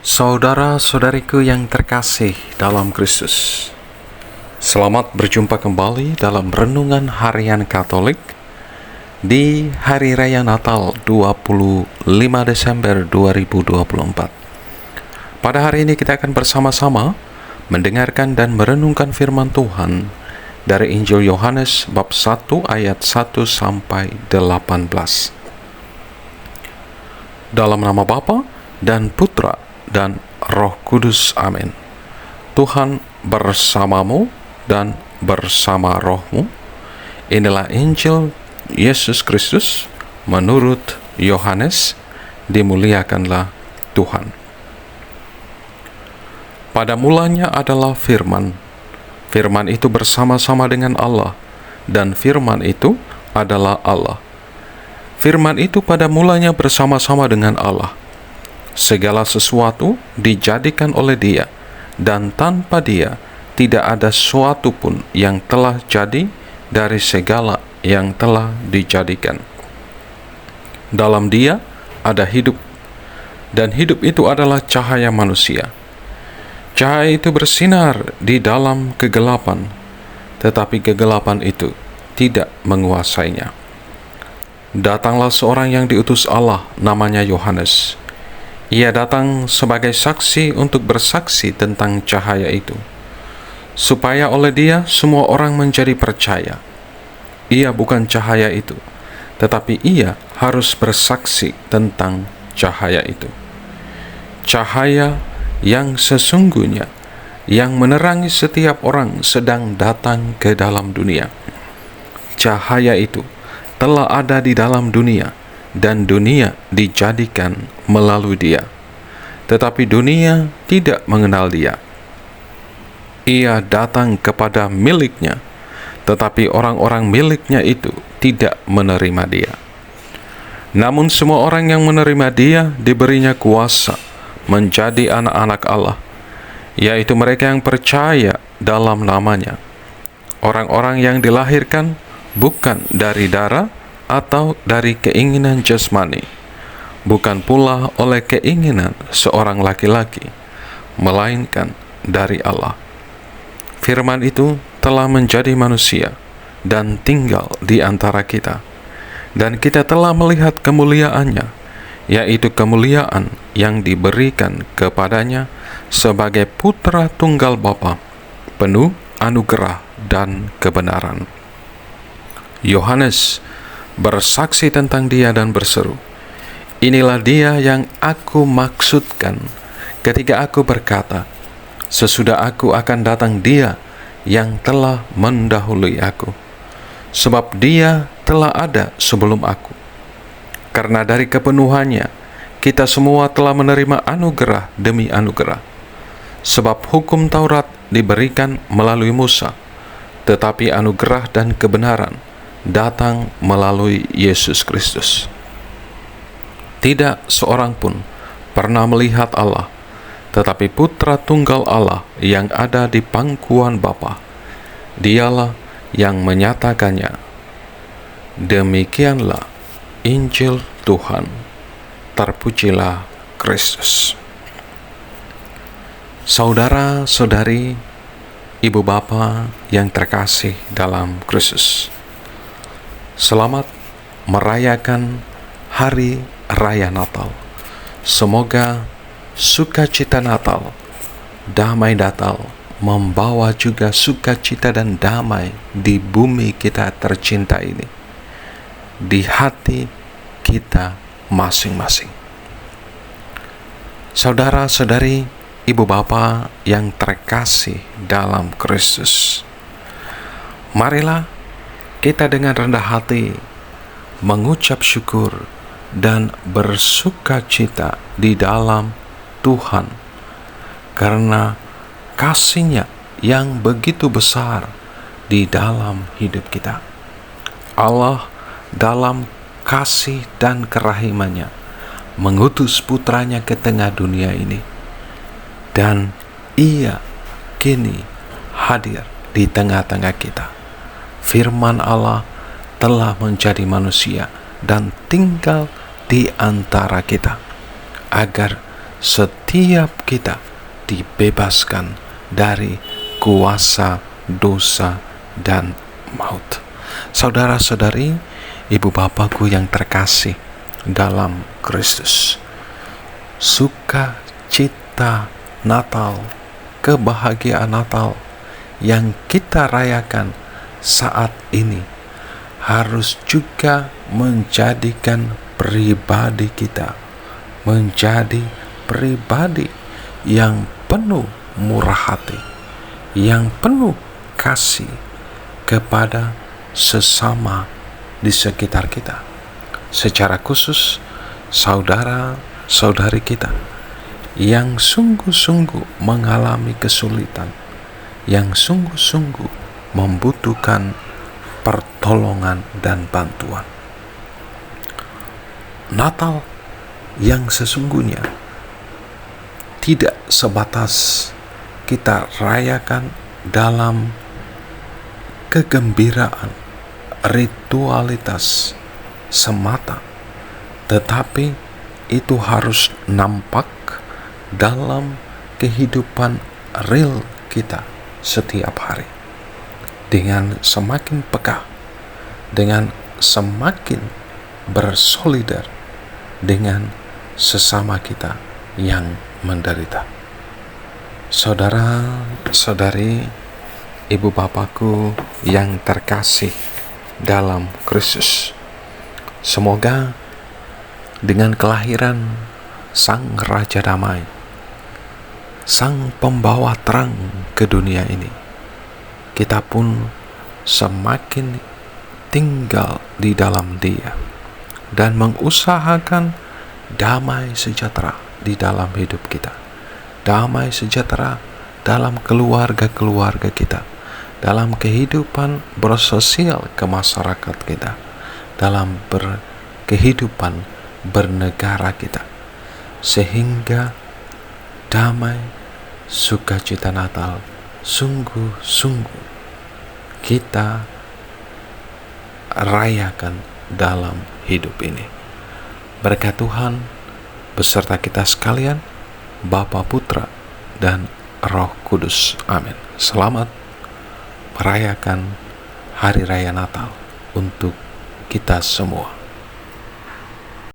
Saudara-saudariku yang terkasih dalam Kristus, selamat berjumpa kembali dalam Renungan Harian Katolik di Hari Raya Natal 25 Desember 2024. Pada hari ini kita akan bersama-sama mendengarkan dan merenungkan firman Tuhan dari Injil Yohanes bab 1 ayat 1 sampai 18. Dalam nama Bapa dan Putra dan Roh Kudus, amin. Tuhan bersamamu dan bersama rohmu. Inilah Injil Yesus Kristus menurut Yohanes. Dimuliakanlah Tuhan. Pada mulanya adalah firman. Firman itu bersama-sama dengan Allah, dan firman itu adalah Allah. Firman itu pada mulanya bersama-sama dengan Allah. Segala sesuatu dijadikan oleh Dia, dan tanpa Dia tidak ada sesuatu pun yang telah jadi dari segala yang telah dijadikan. Dalam Dia ada hidup, dan hidup itu adalah cahaya manusia. Cahaya itu bersinar di dalam kegelapan, tetapi kegelapan itu tidak menguasainya. Datanglah seorang yang diutus Allah, namanya Yohanes. Ia datang sebagai saksi untuk bersaksi tentang cahaya itu, supaya oleh Dia semua orang menjadi percaya. Ia bukan cahaya itu, tetapi Ia harus bersaksi tentang cahaya itu. Cahaya yang sesungguhnya, yang menerangi setiap orang sedang datang ke dalam dunia. Cahaya itu telah ada di dalam dunia, dan dunia dijadikan melalui Dia, tetapi dunia tidak mengenal Dia. Ia datang kepada miliknya, tetapi orang-orang miliknya itu tidak menerima Dia. Namun semua orang yang menerima Dia diberinya kuasa menjadi anak-anak Allah, yaitu mereka yang percaya dalam namanya. Orang-orang yang dilahirkan bukan dari darah atau dari keinginan jasmani, bukan pula oleh keinginan seorang laki-laki, melainkan dari Allah. Firman itu telah menjadi manusia dan tinggal di antara kita, dan kita telah melihat kemuliaannya, yaitu kemuliaan yang diberikan kepadanya sebagai putra tunggal Bapa, penuh anugerah dan kebenaran. Yohanes bersaksi tentang Dia dan berseru, "Inilah Dia yang aku maksudkan ketika aku berkata, sesudah aku akan datang Dia yang telah mendahului aku, sebab Dia telah ada sebelum aku." Karena dari kepenuhannya kita semua telah menerima anugerah demi anugerah. Sebab hukum Taurat diberikan melalui Musa, tetapi anugerah dan kebenaran datang melalui Yesus Kristus. Tidak seorang pun pernah melihat Allah, tetapi Putra Tunggal Allah yang ada di pangkuan Bapa, Dialah yang menyatakannya. Demikianlah Injil Tuhan. Terpujilah Kristus. Saudara-saudari, ibu bapa yang terkasih dalam Kristus, selamat merayakan Hari Raya Natal. Semoga sukacita Natal, damai Natal, membawa juga sukacita dan damai di bumi kita tercinta ini, di hati kita masing-masing. Saudara-saudari, ibu bapa yang terkasih dalam Kristus, marilah kita dengan rendah hati mengucap syukur dan bersukacita di dalam Tuhan, karena kasih-Nya yang begitu besar di dalam hidup kita. Allah dalam kasih dan kerahimannya mengutus putranya ke tengah dunia ini, dan Ia kini hadir di tengah-tengah kita. Firman Allah telah menjadi manusia dan tinggal di antara kita, agar setiap kita dibebaskan dari kuasa dosa dan maut. Saudara-saudari, ibu bapakku yang terkasih dalam Kristus, sukacita Natal, kebahagiaan Natal yang kita rayakan saat ini harus juga menjadikan pribadi kita menjadi pribadi yang penuh murah hati, yang penuh kasih kepada sesama di sekitar kita. Secara khusus saudara-saudari kita yang sungguh-sungguh mengalami kesulitan, yang sungguh-sungguh membutuhkan pertolongan dan bantuan. Natal yang sesungguhnya tidak sebatas kita rayakan dalam kegembiraan, ritualitas semata, tetapi itu harus nampak dalam kehidupan real kita setiap hari. Dengan semakin peka, dengan semakin bersolidar dengan sesama kita yang menderita. Saudara-saudari, ibu bapakku yang terkasih dalam Kristus, semoga dengan kelahiran Sang Raja Damai, Sang Pembawa terang ke dunia ini, kita pun semakin tinggal di dalam Dia dan mengusahakan damai sejahtera di dalam hidup kita, damai sejahtera dalam keluarga-keluarga kita, dalam kehidupan bersosial ke masyarakat kita, dalam kehidupan bernegara kita, sehingga damai sukacita Natal sungguh-sungguh kita rayakan dalam hidup ini. Berkat Tuhan beserta kita sekalian, Bapa, Putra, dan Roh Kudus. Amin. Selamat merayakan Hari Raya Natal untuk kita semua.